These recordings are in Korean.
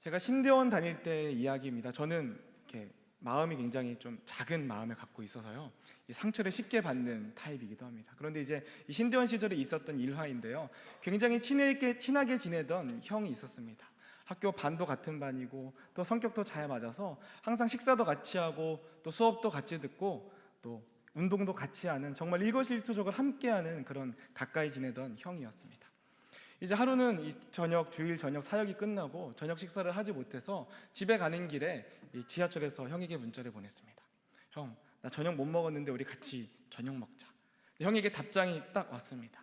제가 신대원 다닐 때 이야기입니다. 저는 이렇게 마음이 굉장히 좀 작은 마음을 갖고 있어서요, 이 상처를 쉽게 받는 타입이기도 합니다. 그런데 이제 이 신대원 시절에 있었던 일화인데요, 굉장히 친하게 지내던 형이 있었습니다. 학교 반도 같은 반이고 또 성격도 잘 맞아서 항상 식사도 같이 하고 또 수업도 같이 듣고 또 운동도 같이 하는, 정말 일거수일투족을 함께하는 그런 가까이 지내던 형이었습니다. 이제 하루는 주일 저녁 사역이 끝나고 저녁 식사를 하지 못해서 집에 가는 길에 이 지하철에서 형에게 문자를 보냈습니다. 형, 나 저녁 못 먹었는데 우리 같이 저녁 먹자. 형에게 답장이 딱 왔습니다.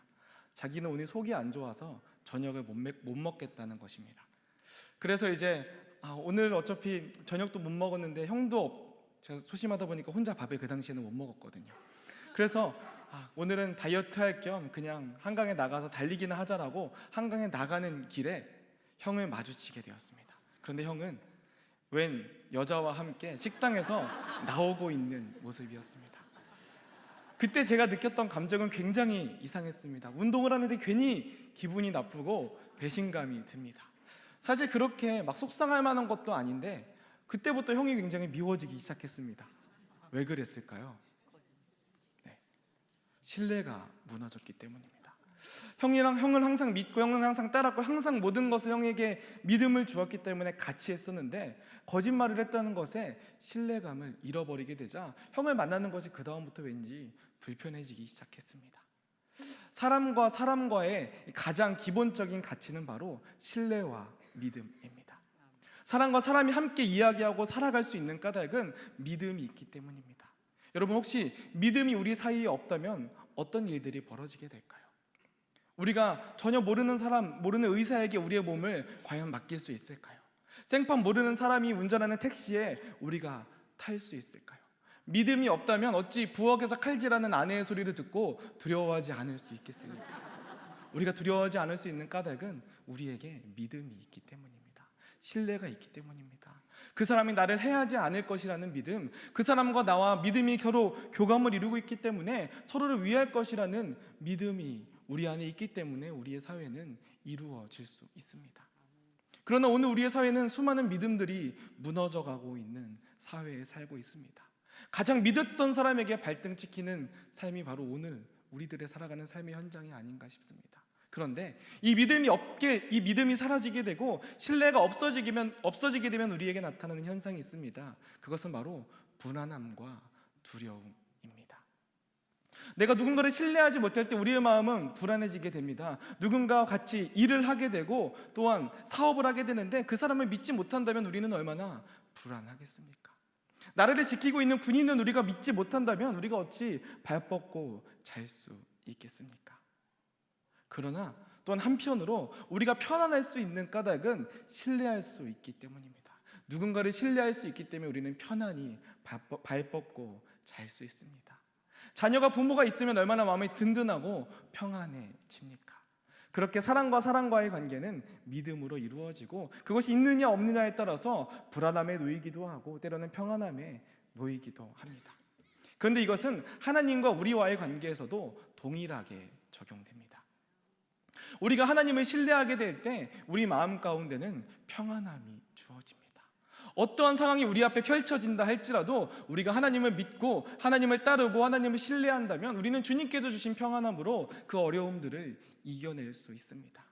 자기는 오늘 속이 안 좋아서 저녁을 못 먹겠다는 것입니다. 그래서 이제 오늘 어차피 저녁도 못 먹었는데 제가 소심하다 보니까 혼자 밥을 그 당시에는 못 먹었거든요. 그래서 오늘은 다이어트 할 겸 그냥 한강에 나가서 달리기나 하자라고 한강에 나가는 길에 형을 마주치게 되었습니다. 그런데 형은 웬 여자와 함께 식당에서 나오고 있는 모습이었습니다. 그때 제가 느꼈던 감정은 굉장히 이상했습니다. 운동을 하는데 괜히 기분이 나쁘고 배신감이 듭니다. 사실 그렇게 막 속상할 만한 것도 아닌데 그때부터 형이 굉장히 미워지기 시작했습니다. 왜 그랬을까요? 신뢰가 무너졌기 때문입니다. 형을 항상 믿고 형을 항상 따랐고 항상 모든 것을 형에게 믿음을 주었기 때문에 같이 했었는데, 거짓말을 했다는 것에 신뢰감을 잃어버리게 되자 형을 만나는 것이 그 다음부터 왠지 불편해지기 시작했습니다. 사람과 사람과의 가장 기본적인 가치는 바로 신뢰와 믿음입니다. 사람과 사람이 함께 이야기하고 살아갈 수 있는 까닭은 믿음이 있기 때문입니다. 여러분, 혹시 믿음이 우리 사이에 없다면 어떤 일들이 벌어지게 될까요? 우리가 전혀 모르는 사람, 모르는 의사에게 우리의 몸을 과연 맡길 수 있을까요? 생판 모르는 사람이 운전하는 택시에 우리가 탈 수 있을까요? 믿음이 없다면 어찌 부엌에서 칼질하는 아내의 소리를 듣고 두려워하지 않을 수 있겠습니까? 우리가 두려워하지 않을 수 있는 까닭은 우리에게 믿음이 있기 때문입니다. 신뢰가 있기 때문입니다. 그 사람이 나를 해하지 않을 것이라는 믿음, 그 사람과 나와 믿음이 서로 교감을 이루고 있기 때문에 서로를 위할 것이라는 믿음이 우리 안에 있기 때문에 우리의 사회는 이루어질 수 있습니다. 그러나 오늘 우리의 사회는 수많은 믿음들이 무너져가고 있는 사회에 살고 있습니다. 가장 믿었던 사람에게 발등 찍히는 삶이 바로 오늘 우리들의 살아가는 삶의 현장이 아닌가 싶습니다. 그런데 이 믿음이 사라지게 되고 신뢰가 없어지게 되면 우리에게 나타나는 현상이 있습니다. 그것은 바로 불안함과 두려움입니다. 내가 누군가를 신뢰하지 못할 때 우리의 마음은 불안해지게 됩니다. 누군가와 같이 일을 하게 되고 또한 사업을 하게 되는데 그 사람을 믿지 못한다면 우리는 얼마나 불안하겠습니까? 나라를 지키고 있는 군인은 우리가 믿지 못한다면 우리가 어찌 발 뻗고 잘 수 있겠습니까? 그러나 또한 한편으로 우리가 편안할 수 있는 까닭은 신뢰할 수 있기 때문입니다. 누군가를 신뢰할 수 있기 때문에 우리는 편안히 발 뻗고 잘 수 있습니다. 자녀가 부모가 있으면 얼마나 마음이 든든하고 평안해집니까? 그렇게 사람과 사람과의 관계는 믿음으로 이루어지고 그것이 있느냐 없느냐에 따라서 불안함에 놓이기도 하고 때로는 평안함에 놓이기도 합니다. 그런데 이것은 하나님과 우리와의 관계에서도 동일하게 적용됩니다. 우리가 하나님을 신뢰하게 될 때 우리 마음 가운데는 평안함이 주어집니다. 어떠한 상황이 우리 앞에 펼쳐진다 할지라도 우리가 하나님을 믿고 하나님을 따르고 하나님을 신뢰한다면 우리는 주님께서 주신 평안함으로 그 어려움들을 이겨낼 수 있습니다.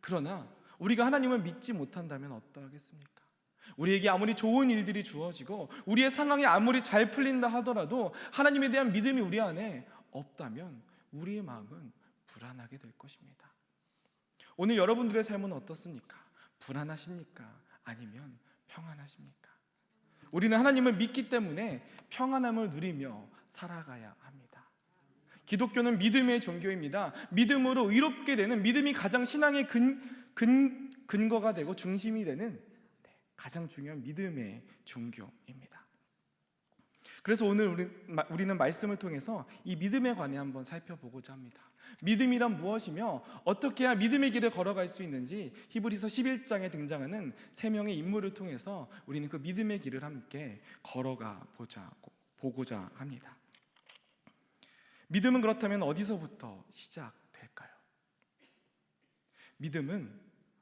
그러나 우리가 하나님을 믿지 못한다면 어떠하겠습니까? 우리에게 아무리 좋은 일들이 주어지고 우리의 상황이 아무리 잘 풀린다 하더라도 하나님에 대한 믿음이 우리 안에 없다면 우리의 마음은 불안하게 될 것입니다. 오늘 여러분들의 삶은 어떻습니까? 불안하십니까? 아니면 평안하십니까? 우리는 하나님을 믿기 때문에 평안함을 누리며 살아가야 합니다. 기독교는 믿음의 종교입니다. 믿음으로 의롭게 되는, 믿음이 가장 신앙의 근거가 되고 중심이 되는 가장 중요한 믿음의 종교입니다. 그래서 오늘 우리는 말씀을 통해서 이 믿음에 관해 한번 살펴보고자 합니다. 믿음이란 무엇이며 어떻게 해야 믿음의 길을 걸어갈 수 있는지 히브리서 11장에 등장하는 세 명의 인물을 통해서 우리는 그 믿음의 길을 함께 걸어가 보고자 합니다. 믿음은 그렇다면 어디서부터 시작될까요? 믿음은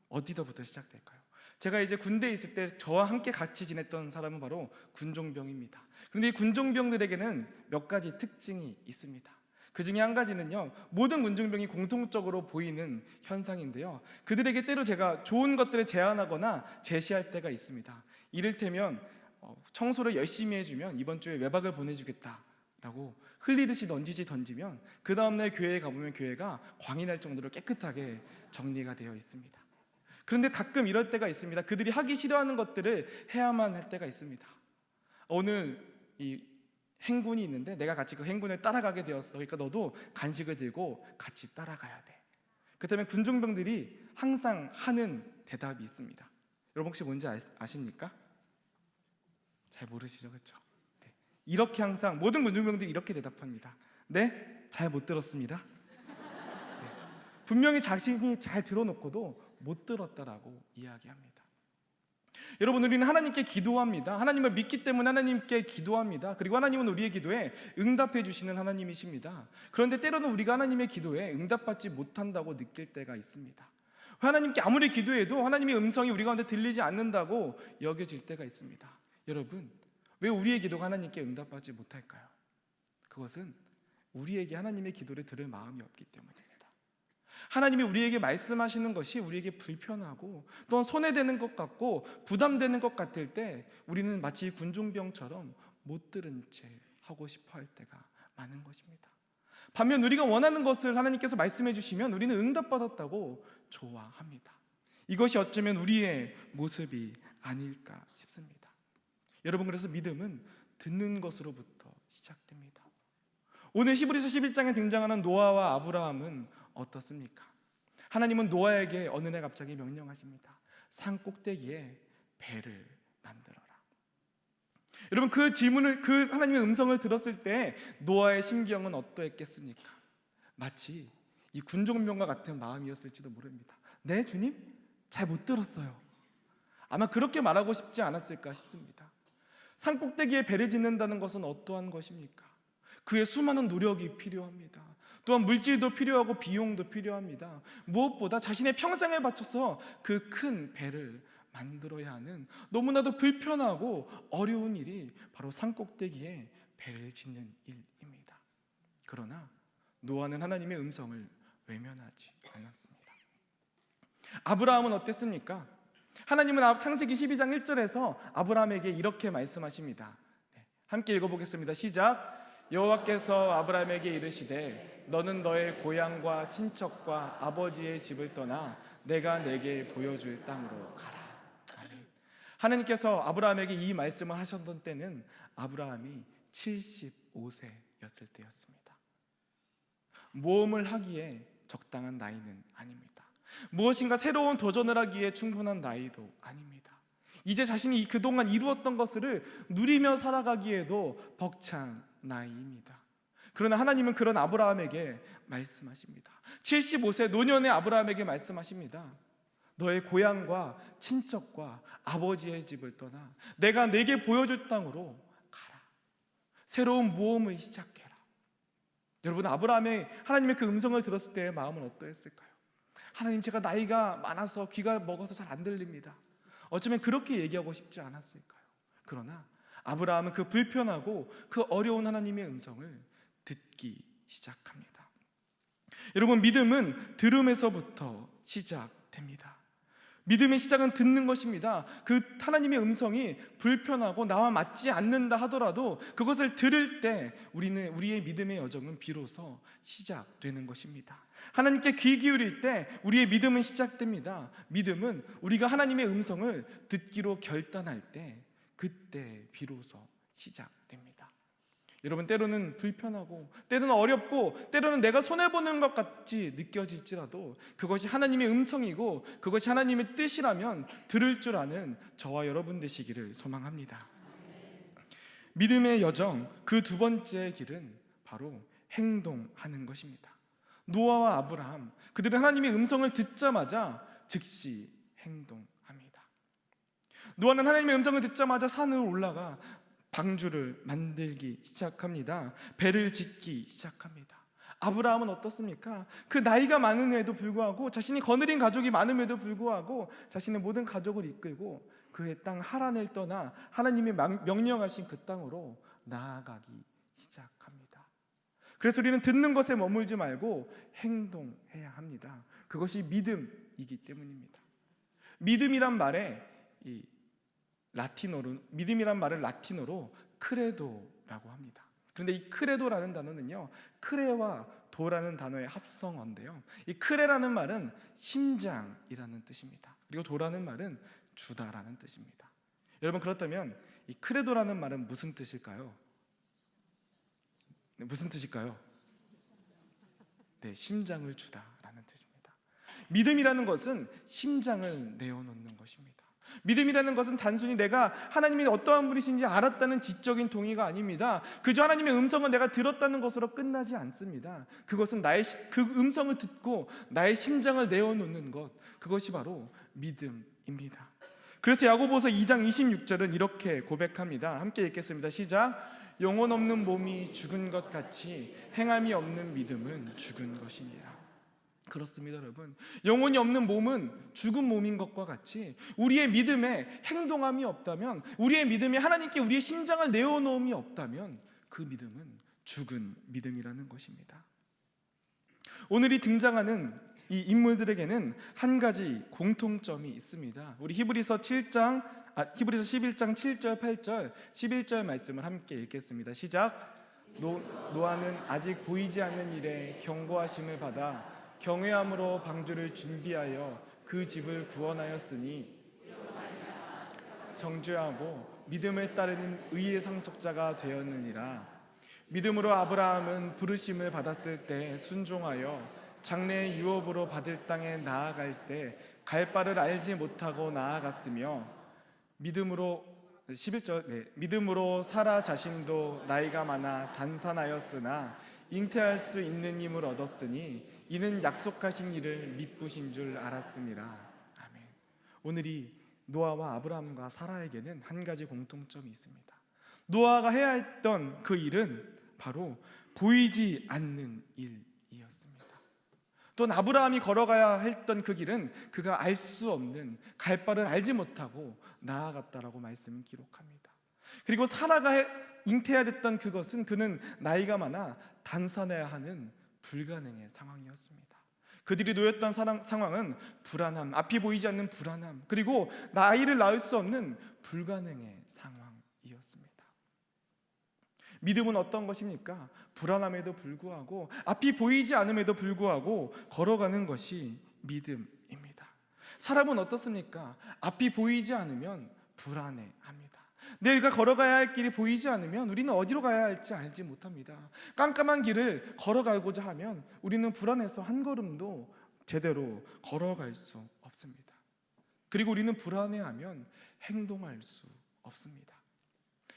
어디서부터 시작될까요? 제가 이제 군대에 있을 때 저와 함께 같이 지냈던 사람은 바로 군종병입니다. 그런데 이 군종병들에게는 몇 가지 특징이 있습니다. 그 중에 한 가지는요, 모든 군종병이 공통적으로 보이는 현상인데요, 그들에게 때로 제가 좋은 것들을 제안하거나 제시할 때가 있습니다. 이를테면 청소를 열심히 해주면 이번 주에 외박을 보내주겠다라고 흘리듯이 던지면 그 다음날 교회에 가보면 교회가 광이 날 정도로 깨끗하게 정리가 되어 있습니다. 그런데 가끔 이럴 때가 있습니다. 그들이 하기 싫어하는 것들을 해야만 할 때가 있습니다. 오늘 이 행군이 있는데 내가 같이 그 행군을 따라가게 되었어. 그러니까 너도 간식을 들고 같이 따라가야 돼. 그렇다면 군종병들이 항상 하는 대답이 있습니다. 여러분 혹시 뭔지 아십니까? 잘 모르시죠, 그렇죠? 네. 이렇게 항상 모든 군종병들이 이렇게 대답합니다. 네, 잘 못 들었습니다. 네. 분명히 자신이 잘 들어놓고도 못 들었다라고 이야기합니다. 여러분, 우리는 하나님께 기도합니다. 하나님을 믿기 때문에 하나님께 기도합니다. 그리고 하나님은 우리의 기도에 응답해 주시는 하나님이십니다. 그런데 때로는 우리가 하나님의 기도에 응답받지 못한다고 느낄 때가 있습니다. 하나님께 아무리 기도해도 하나님의 음성이 우리 가운데 들리지 않는다고 여겨질 때가 있습니다. 여러분, 왜 우리의 기도가 하나님께 응답받지 못할까요? 그것은 우리에게 하나님의 기도를 들을 마음이 없기 때문입니다. 하나님이 우리에게 말씀하시는 것이 우리에게 불편하고 또는 손해되는 것 같고 부담되는 것 같을 때 우리는 마치 군종병처럼 못 들은 채 하고 싶어 할 때가 많은 것입니다. 반면 우리가 원하는 것을 하나님께서 말씀해 주시면 우리는 응답받았다고 좋아합니다. 이것이 어쩌면 우리의 모습이 아닐까 싶습니다. 여러분, 그래서 믿음은 듣는 것으로부터 시작됩니다. 오늘 히브리서 11장에 등장하는 노아와 아브라함은 어떻습니까? 하나님은 노아에게 어느 날 갑자기 명령하십니다. 산 꼭대기에 배를 만들어라. 여러분, 그 질문을, 그 하나님의 음성을 들었을 때 노아의 심경은 어떠했겠습니까? 마치 이 군종병과 같은 마음이었을지도 모릅니다. 네, 주님? 잘 못 들었어요. 아마 그렇게 말하고 싶지 않았을까 싶습니다. 산 꼭대기에 배를 짓는다는 것은 어떠한 것입니까? 그의 수많은 노력이 필요합니다. 또한 물질도 필요하고 비용도 필요합니다. 무엇보다 자신의 평생을 바쳐서 그 큰 배를 만들어야 하는 너무나도 불편하고 어려운 일이 바로 산꼭대기에 배를 짓는 일입니다. 그러나 노아는 하나님의 음성을 외면하지 않았습니다. 아브라함은 어땠습니까? 하나님은 창세기 12장 1절에서 아브라함에게 이렇게 말씀하십니다. 함께 읽어보겠습니다. 시작. 여호와께서 아브라함에게 이르시되 너는 너의 고향과 친척과 아버지의 집을 떠나 내가 내게 보여줄 땅으로 가라. 아멘. 하나님께서 아브라함에게 이 말씀을 하셨던 때는 아브라함이 75세였을 때였습니다. 모험을 하기에 적당한 나이는 아닙니다. 무엇인가 새로운 도전을 하기에 충분한 나이도 아닙니다. 이제 자신이 그동안 이루었던 것을 누리며 살아가기에도 벅찬 나이입니다. 그러나 하나님은 그런 아브라함에게 말씀하십니다. 75세 노년의 아브라함에게 말씀하십니다. 너의 고향과 친척과 아버지의 집을 떠나 내가 내게 보여줄 땅으로 가라. 새로운 모험을 시작해라. 여러분, 아브라함의 하나님의 그 음성을 들었을 때의 마음은 어떠했을까요? 하나님, 제가 나이가 많아서 귀가 먹어서 잘 안 들립니다. 어쩌면 그렇게 얘기하고 싶지 않았을까요? 그러나 아브라함은 그 불편하고 그 어려운 하나님의 음성을 듣기 시작합니다. 여러분, 믿음은 들음에서부터 시작됩니다. 믿음의 시작은 듣는 것입니다. 그 하나님의 음성이 불편하고 나와 맞지 않는다 하더라도 그것을 들을 때 우리의 믿음의 여정은 비로소 시작되는 것입니다. 하나님께 귀 기울일 때 우리의 믿음은 시작됩니다. 믿음은 우리가 하나님의 음성을 듣기로 결단할 때 그때 비로소 시작됩니다. 여러분, 때로는 불편하고 때로는 어렵고 때로는 내가 손해보는 것 같이 느껴질지라도 그것이 하나님의 음성이고 그것이 하나님의 뜻이라면 들을 줄 아는 저와 여러분 되시기를 소망합니다. 믿음의 여정, 그 두 번째 길은 바로 행동하는 것입니다. 노아와 아브라함, 그들은 하나님의 음성을 듣자마자 즉시 행동합니다. 노아는 하나님의 음성을 듣자마자 산을 올라가 방주를 만들기 시작합니다. 배를 짓기 시작합니다. 아브라함은 어떻습니까? 그 나이가 많음에도 불구하고, 자신이 거느린 가족이 많음에도 불구하고 자신의 모든 가족을 이끌고 그의 땅 하란을 떠나 하나님이 명령하신 그 땅으로 나아가기 시작합니다. 그래서 우리는 듣는 것에 머물지 말고 행동해야 합니다. 그것이 믿음이기 때문입니다. 믿음이란 말의 라틴어로 크레도라고 합니다. 그런데 이 크레도라는 단어는요, 크레와 도라는 단어의 합성어인데요, 이 크레라는 말은 심장이라는 뜻입니다. 그리고 도라는 말은 주다라는 뜻입니다. 여러분, 그렇다면 이 크레도라는 말은 무슨 뜻일까요? 무슨 뜻일까요? 네, 심장을 주다라는 뜻입니다. 믿음이라는 것은 심장을 내어놓는 것입니다. 믿음이라는 것은 단순히 내가 하나님이 어떠한 분이신지 알았다는 지적인 동의가 아닙니다. 그저 하나님의 음성을 내가 들었다는 것으로 끝나지 않습니다. 그것은 그 음성을 듣고 나의 심장을 내어놓는 것, 그것이 바로 믿음입니다. 그래서 야고보서 2장 26절은 이렇게 고백합니다. 함께 읽겠습니다. 시작. 영혼 없는 몸이 죽은 것 같이 행함이 없는 믿음은 죽은 것이니라. 그렇습니다, 여러분. 영혼이 없는 몸은 죽은 몸인 것과 같이 우리의 믿음에 행동함이 없다면, 우리의 믿음에 하나님께 우리의 심장을 내어놓음이 없다면 그 믿음은 죽은 믿음이라는 것입니다. 오늘 이 등장하는 이 인물들에게는 한 가지 공통점이 있습니다. 우리 히브리서 11장 7절 8절 11절 말씀을 함께 읽겠습니다. 시작. 노아는 아직 보이지 않는 일에 경고하심을 받아 경외함으로 방주를 준비하여 그 집을 구원하였으니 정죄하고 믿음을 따르는 의의 상속자가 되었느니라. 믿음으로 아브라함은 부르심을 받았을 때 순종하여 장래의 유업으로 받을 땅에 나아갈새 갈 바를 알지 못하고 나아갔으며 믿음으로 11절 믿음으로 사라 자신도 나이가 많아 단산하였으나 잉태할 수 있는 힘을 얻었으니 이는 약속하신 일을 믿으신 줄 알았습니다. 아멘. 오늘이 노아와 아브라함과 사라에게는 한 가지 공통점이 있습니다. 노아가 해야 했던 그 일은 바로 보이지 않는 일이었습니다. 또 아브라함이 걸어가야 했던 그 길은 그가 알 수 없는, 갈 바를 알지 못하고 나아갔다라고 말씀을 기록합니다. 그리고 사라가 잉태해야 됐던 그것은 그는 나이가 많아 단산해야 하는 불가능의 상황이었습니다. 그들이 놓였던 상황은 불안함, 앞이 보이지 않는 불안함, 그리고 아이를 낳을 수 없는 불가능의 상황이었습니다. 믿음은 어떤 것입니까? 불안함에도 불구하고, 앞이 보이지 않음에도 불구하고 걸어가는 것이 믿음입니다. 사람은 어떻습니까? 앞이 보이지 않으면 불안해합니다. 내가 걸어가야 할 길이 보이지 않으면 우리는 어디로 가야 할지 알지 못합니다. 깜깜한 길을 걸어가고자 하면 우리는 불안해서 한 걸음도 제대로 걸어갈 수 없습니다. 그리고 우리는 불안해하면 행동할 수 없습니다.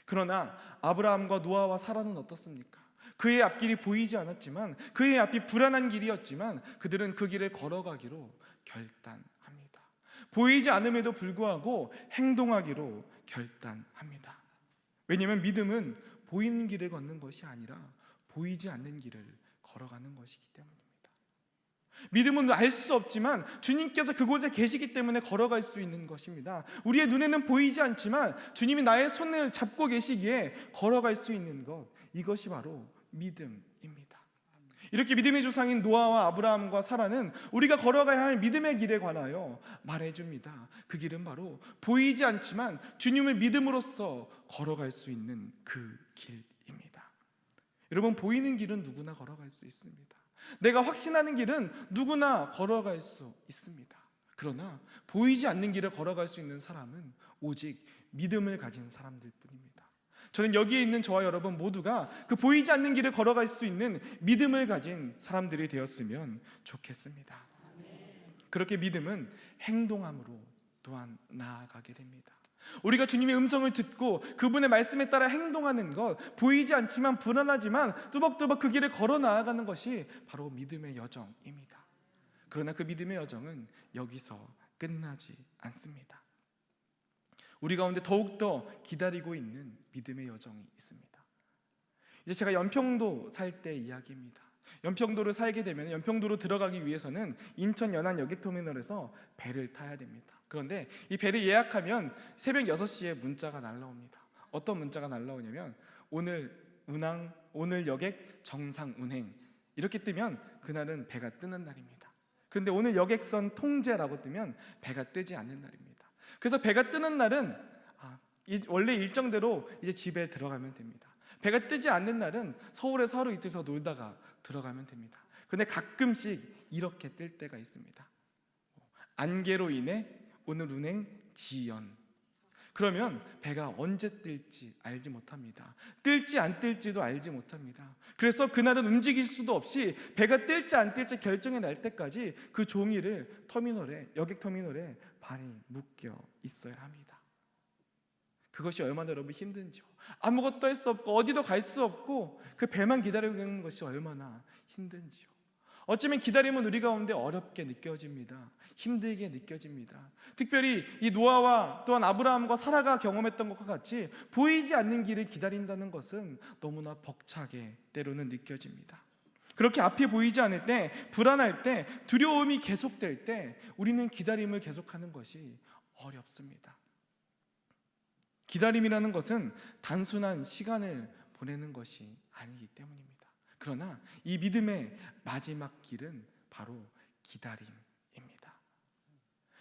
그러나 아브라함과 노아와 사라는 어떻습니까? 그의 앞길이 보이지 않았지만, 그의 앞이 불안한 길이었지만 그들은 그 길을 걸어가기로 결단합니다. 보이지 않음에도 불구하고 행동하기로 결단합니다. 왜냐하면 믿음은 보이는 길을 걷는 것이 아니라 보이지 않는 길을 걸어가는 것이기 때문입니다. 믿음은 알 수 없지만 주님께서 그곳에 계시기 때문에 걸어갈 수 있는 것입니다. 우리의 눈에는 보이지 않지만 주님이 나의 손을 잡고 계시기에 걸어갈 수 있는 것, 이것이 바로 믿음입니다. 이렇게 믿음의 조상인 노아와 아브라함과 사라는 우리가 걸어가야 할 믿음의 길에 관하여 말해줍니다. 그 길은 바로 보이지 않지만 주님을 믿음으로써 걸어갈 수 있는 그 길입니다. 여러분, 보이는 길은 누구나 걸어갈 수 있습니다. 내가 확신하는 길은 누구나 걸어갈 수 있습니다. 그러나 보이지 않는 길을 걸어갈 수 있는 사람은 오직 믿음을 가진 사람들 뿐입니다. 저는 여기에 있는 저와 여러분 모두가 그 보이지 않는 길을 걸어갈 수 있는 믿음을 가진 사람들이 되었으면 좋겠습니다. 그렇게 믿음은 행동함으로 또한 나아가게 됩니다. 우리가 주님의 음성을 듣고 그분의 말씀에 따라 행동하는 것, 보이지 않지만 불안하지만 뚜벅뚜벅 그 길을 걸어 나아가는 것이 바로 믿음의 여정입니다. 그러나 그 믿음의 여정은 여기서 끝나지 않습니다. 우리 가운데 더욱더 기다리고 있는 믿음의 여정이 있습니다. 이제 제가 연평도 살 때 이야기입니다. 연평도를 살게 되면 연평도로 들어가기 위해서는 인천 연안 여객터미널에서 배를 타야 됩니다. 그런데 이 배를 예약하면 새벽 6시에 문자가 날라옵니다. 어떤 문자가 날라오냐면 오늘 여객 정상 운행, 이렇게 뜨면 그날은 배가 뜨는 날입니다. 그런데 오늘 여객선 통제라고 뜨면 배가 뜨지 않는 날입니다. 그래서 배가 뜨는 날은 원래 일정대로 이제 집에 들어가면 됩니다. 배가 뜨지 않는 날은 서울에서 하루 이틀 더 놀다가 들어가면 됩니다. 그런데 가끔씩 이렇게 뜰 때가 있습니다. 안개로 인해 오늘 운행 지연. 그러면 배가 언제 뜰지 알지 못합니다. 뜰지 안 뜰지도 알지 못합니다. 그래서 그날은 움직일 수도 없이 배가 뜰지 안 뜰지 결정이 날 때까지 그 종이를 여객터미널에 발이 묶여 있어야 합니다. 그것이 얼마나 여러분 힘든지요. 아무것도 할 수 없고 어디도 갈 수 없고 그 배만 기다리고 있는 것이 얼마나 힘든지요. 어쩌면 기다림은 우리 가운데 어렵게 느껴집니다. 힘들게 느껴집니다. 특별히 이 노아와 또한 아브라함과 사라가 경험했던 것과 같이 보이지 않는 길을 기다린다는 것은 너무나 벅차게 때로는 느껴집니다. 그렇게 앞이 보이지 않을 때, 불안할 때, 두려움이 계속될 때 우리는 기다림을 계속하는 것이 어렵습니다. 기다림이라는 것은 단순한 시간을 보내는 것이 아니기 때문입니다. 그러나 이 믿음의 마지막 길은 바로 기다림입니다.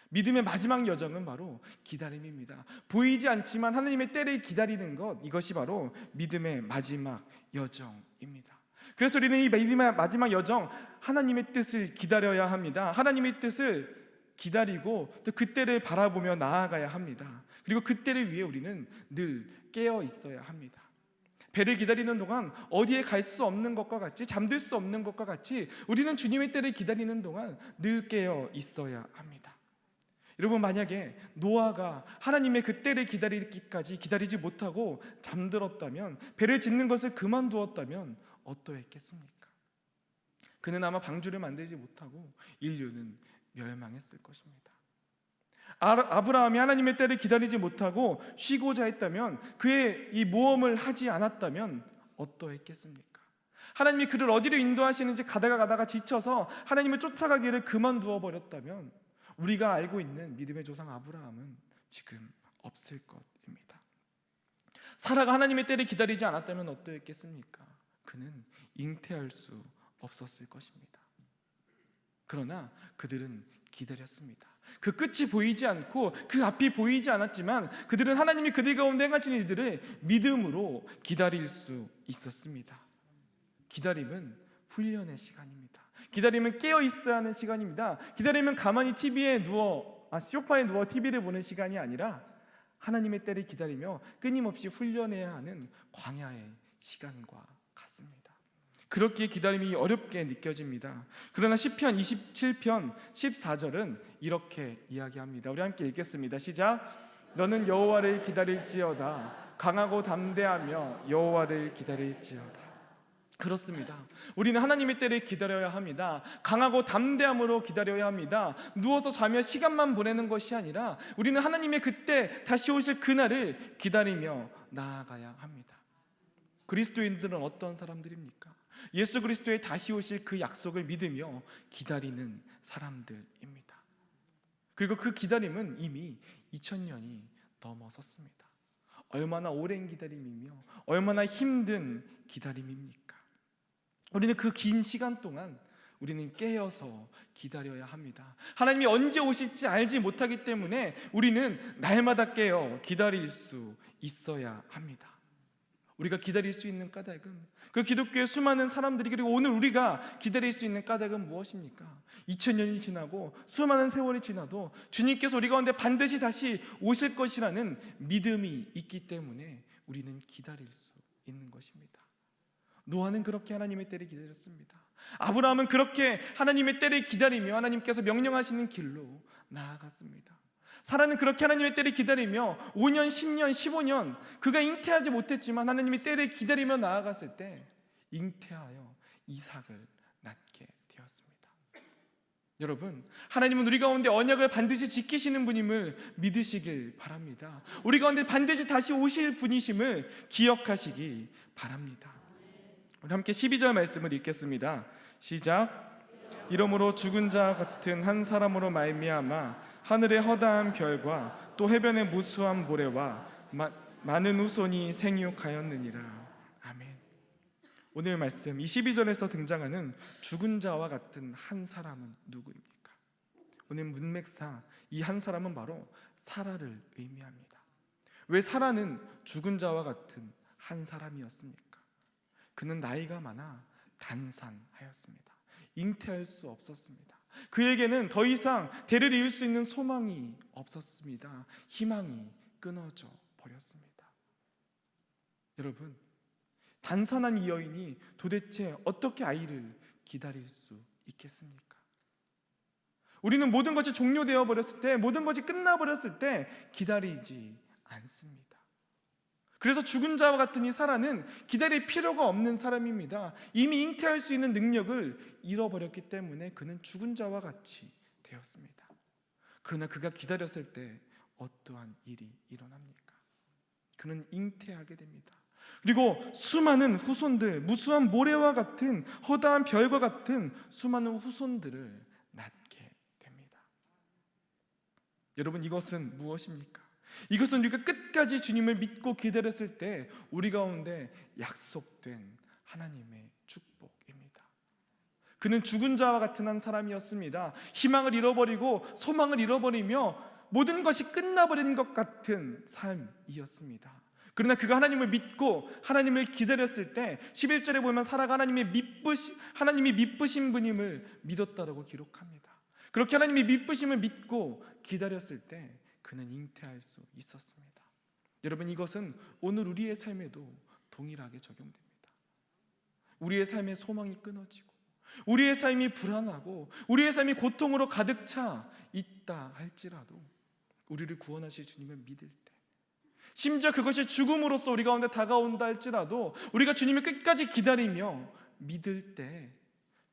믿음의 마지막 여정은 바로 기다림입니다. 보이지 않지만 하나님의 때를 기다리는 것, 이것이 바로 믿음의 마지막 여정입니다. 그래서 우리는 이 믿음의 마지막 여정, 하나님의 뜻을 기다려야 합니다. 하나님의 뜻을 기다리고 또 그때를 바라보며 나아가야 합니다. 그리고 그때를 위해 우리는 늘 깨어 있어야 합니다. 배를 기다리는 동안 어디에 갈 수 없는 것과 같이, 잠들 수 없는 것과 같이 우리는 주님의 때를 기다리는 동안 늘 깨어 있어야 합니다. 여러분, 만약에 노아가 하나님의 그 때를 기다리기까지 기다리지 못하고 잠들었다면, 배를 짓는 것을 그만두었다면 어떠했겠습니까? 그는 아마 방주를 만들지 못하고 인류는 멸망했을 것입니다. 아브라함이 하나님의 때를 기다리지 못하고 쉬고자 했다면, 그의 이 모험을 하지 않았다면 어떠했겠습니까? 하나님이 그를 어디로 인도하시는지 가다가 지쳐서 하나님을 쫓아가기를 그만두어 버렸다면 우리가 알고 있는 믿음의 조상 아브라함은 지금 없을 것입니다. 사라가 하나님의 때를 기다리지 않았다면 어떠했겠습니까? 그는 잉태할 수 없었을 것입니다. 그러나 그들은 기다렸습니다. 그 끝이 보이지 않고 그 앞이 보이지 않았지만 그들은 하나님이 그들 가운데 행하신 일들을 믿음으로 기다릴 수 있었습니다. 기다림은 훈련의 시간입니다. 기다림은 깨어 있어야 하는 시간입니다. 기다림은 가만히 소파에 누워 TV를 보는 시간이 아니라 하나님의 때를 기다리며 끊임없이 훈련해야 하는 광야의 시간과 같습니다. 그렇기에 기다림이 어렵게 느껴집니다. 그러나 시편 27편 14절은 이렇게 이야기합니다. 우리 함께 읽겠습니다. 시작. 너는 여호와를 기다릴지어다. 강하고 담대하며 여호와를 기다릴지어다. 그렇습니다. 우리는 하나님의 때를 기다려야 합니다. 강하고 담대함으로 기다려야 합니다. 누워서 자며 시간만 보내는 것이 아니라 우리는 하나님의 그때 다시 오실 그날을 기다리며 나아가야 합니다. 그리스도인들은 어떤 사람들입니까? 예수 그리스도의 다시 오실 그 약속을 믿으며 기다리는 사람들입니다. 그리고 그 기다림은 이미 2000년이 넘어섰습니다. 얼마나 오랜 기다림이며 얼마나 힘든 기다림입니까? 우리는 그 긴 시간 동안 우리는 깨어서 기다려야 합니다. 하나님이 언제 오실지 알지 못하기 때문에 우리는 날마다 깨어 기다릴 수 있어야 합니다. 우리가 기다릴 수 있는 까닭은, 그 기독교의 수많은 사람들이, 그리고 오늘 우리가 기다릴 수 있는 까닭은 무엇입니까? 2000년이 지나고 수많은 세월이 지나도 주님께서 우리 가운데 반드시 다시 오실 것이라는 믿음이 있기 때문에 우리는 기다릴 수 있는 것입니다. 노아는 그렇게 하나님의 때를 기다렸습니다. 아브라함은 그렇게 하나님의 때를 기다리며 하나님께서 명령하시는 길로 나아갔습니다. 사라는 그렇게 하나님의 때를 기다리며 5년, 10년, 15년 그가 잉태하지 못했지만 하나님의 때를 기다리며 나아갔을 때 잉태하여 이삭을 낳게 되었습니다. 여러분, 하나님은 우리 가운데 언약을 반드시 지키시는 분임을 믿으시길 바랍니다. 우리 가운데 반드시 다시 오실 분이심을 기억하시기 바랍니다. 우리 함께 12절 말씀을 읽겠습니다. 시작. 이러므로 죽은 자 같은 한 사람으로 말미암아 하늘의 허다한 별과 또 해변의 무수한 모래와 많은 후손이 생육하였느니라. 아멘. 오늘 말씀 22절에서 등장하는 죽은 자와 같은 한 사람은 누구입니까? 오늘 문맥상 이 한 사람은 바로 사라를 의미합니다. 왜 사라는 죽은 자와 같은 한 사람이었습니까? 그는 나이가 많아 단산하였습니다. 잉태할 수 없었습니다. 그에게는 더 이상 대를 이을 수 있는 소망이 없었습니다. 희망이 끊어져 버렸습니다. 여러분, 단산한 이 여인이 도대체 어떻게 아이를 기다릴 수 있겠습니까? 우리는 모든 것이 종료되어 버렸을 때, 모든 것이 끝나버렸을 때 기다리지 않습니다. 그래서 죽은 자와 같은 이 사라는 기다릴 필요가 없는 사람입니다. 이미 잉태할 수 있는 능력을 잃어버렸기 때문에 그는 죽은 자와 같이 되었습니다. 그러나 그가 기다렸을 때 어떠한 일이 일어납니까? 그는 잉태하게 됩니다. 그리고 수많은 후손들, 무수한 모래와 같은 허다한 별과 같은 수많은 후손들을 낳게 됩니다. 여러분, 이것은 무엇입니까? 이것은 우리가 끝까지 주님을 믿고 기다렸을 때 우리 가운데 약속된 하나님의 축복입니다. 그는 죽은 자와 같은 한 사람이었습니다. 희망을 잃어버리고 소망을 잃어버리며 모든 것이 끝나버린 것 같은 삶이었습니다. 그러나 그가 하나님을 믿고 하나님을 기다렸을 때 11절에 보면 사라가 하나님이 미쁘신 분임을 믿었다라고 기록합니다. 그렇게 하나님이 미쁘심을 믿고 기다렸을 때 그는 잉태할 수 있었습니다. 여러분, 이것은 오늘 우리의 삶에도 동일하게 적용됩니다. 우리의 삶의 소망이 끊어지고 우리의 삶이 불안하고 우리의 삶이 고통으로 가득 차 있다 할지라도 우리를 구원하실 주님을 믿을 때, 심지어 그것이 죽음으로써 우리 가운데 다가온다 할지라도 우리가 주님을 끝까지 기다리며 믿을 때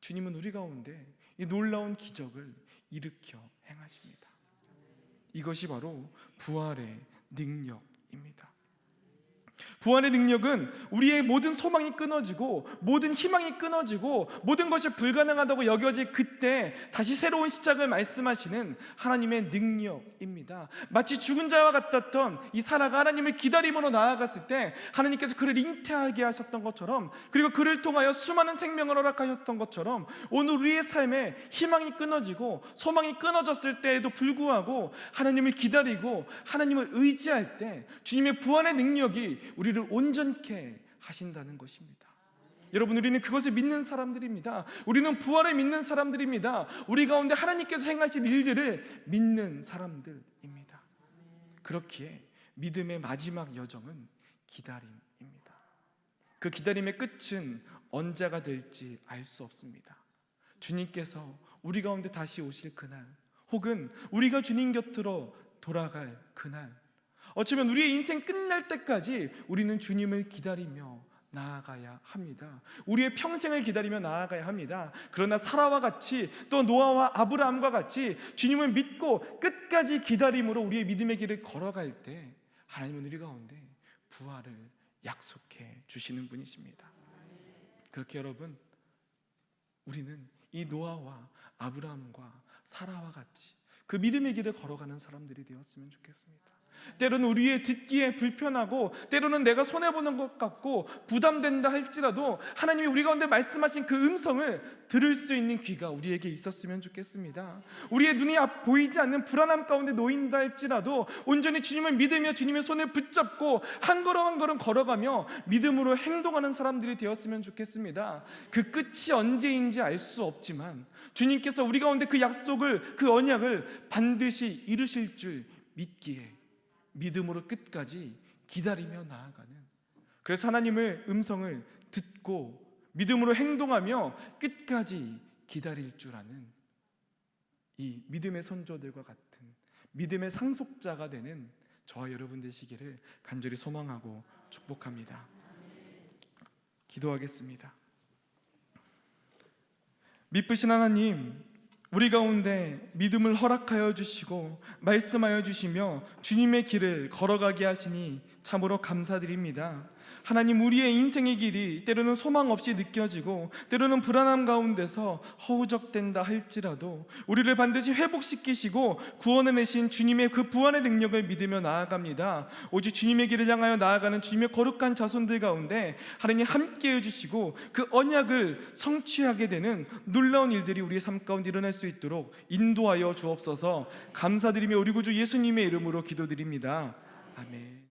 주님은 우리 가운데 이 놀라운 기적을 일으켜 행하십니다. 이것이 바로 부활의 능력입니다. 부활의 능력은 우리의 모든 소망이 끊어지고 모든 희망이 끊어지고 모든 것이 불가능하다고 여겨질 그때 다시 새로운 시작을 말씀하시는 하나님의 능력입니다. 마치 죽은 자와 같았던 이 사라가 하나님을 기다림으로 나아갔을 때 하나님께서 그를 잉태하게 하셨던 것처럼, 그리고 그를 통하여 수많은 생명을 허락하셨던 것처럼 오늘 우리의 삶에 희망이 끊어지고 소망이 끊어졌을 때에도 불구하고 하나님을 기다리고 하나님을 의지할 때 주님의 부활의 능력이 우리를 온전케 하신다는 것입니다. 여러분, 우리는 그것을 믿는 사람들입니다. 우리는 부활을 믿는 사람들입니다. 우리 가운데 하나님께서 행하실 일들을 믿는 사람들입니다. 그렇기에 믿음의 마지막 여정은 기다림입니다. 그 기다림의 끝은 언제가 될지 알 수 없습니다. 주님께서 우리 가운데 다시 오실 그날, 혹은 우리가 주님 곁으로 돌아갈 그날, 어쩌면 우리의 인생 끝날 때까지 우리는 주님을 기다리며 나아가야 합니다. 우리의 평생을 기다리며 나아가야 합니다. 그러나 사라와 같이, 또 노아와 아브라함과 같이 주님을 믿고 끝까지 기다림으로 우리의 믿음의 길을 걸어갈 때 하나님은 우리 가운데 부활을 약속해 주시는 분이십니다. 그렇게 여러분, 우리는 이 노아와 아브라함과 사라와 같이 그 믿음의 길을 걸어가는 사람들이 되었으면 좋겠습니다. 때로는 우리의 듣기에 불편하고 때로는 내가 손해보는 것 같고 부담된다 할지라도 하나님이 우리 가운데 말씀하신 그 음성을 들을 수 있는 귀가 우리에게 있었으면 좋겠습니다. 우리의 눈이 보이지 않는 불안함 가운데 놓인다 할지라도 온전히 주님을 믿으며 주님의 손을 붙잡고 한 걸음 한 걸음 걸어가며 믿음으로 행동하는 사람들이 되었으면 좋겠습니다. 그 끝이 언제인지 알 수 없지만 주님께서 우리 가운데 그 약속을, 그 언약을 반드시 이루실 줄 믿기에 믿음으로 끝까지 기다리며 나아가는, 그래서 하나님의 음성을 듣고 믿음으로 행동하며 끝까지 기다릴 줄 아는 이 믿음의 선조들과 같은 믿음의 상속자가 되는 저와 여러분 되시기를 간절히 소망하고 축복합니다. 기도하겠습니다. 미쁘신 하나님, 우리 가운데 믿음을 허락하여 주시고 말씀하여 주시며 주님의 길을 걸어가게 하시니 참으로 감사드립니다. 하나님, 우리의 인생의 길이 때로는 소망 없이 느껴지고 때로는 불안함 가운데서 허우적된다 할지라도 우리를 반드시 회복시키시고 구원해내신 주님의 그 부활의 능력을 믿으며 나아갑니다. 오직 주님의 길을 향하여 나아가는 주님의 거룩한 자손들 가운데 하나님 함께 해주시고 그 언약을 성취하게 되는 놀라운 일들이 우리의 삶 가운데 일어날 수 있도록 인도하여 주옵소서. 감사드리며 우리 구주 예수님의 이름으로 기도드립니다. 아멘.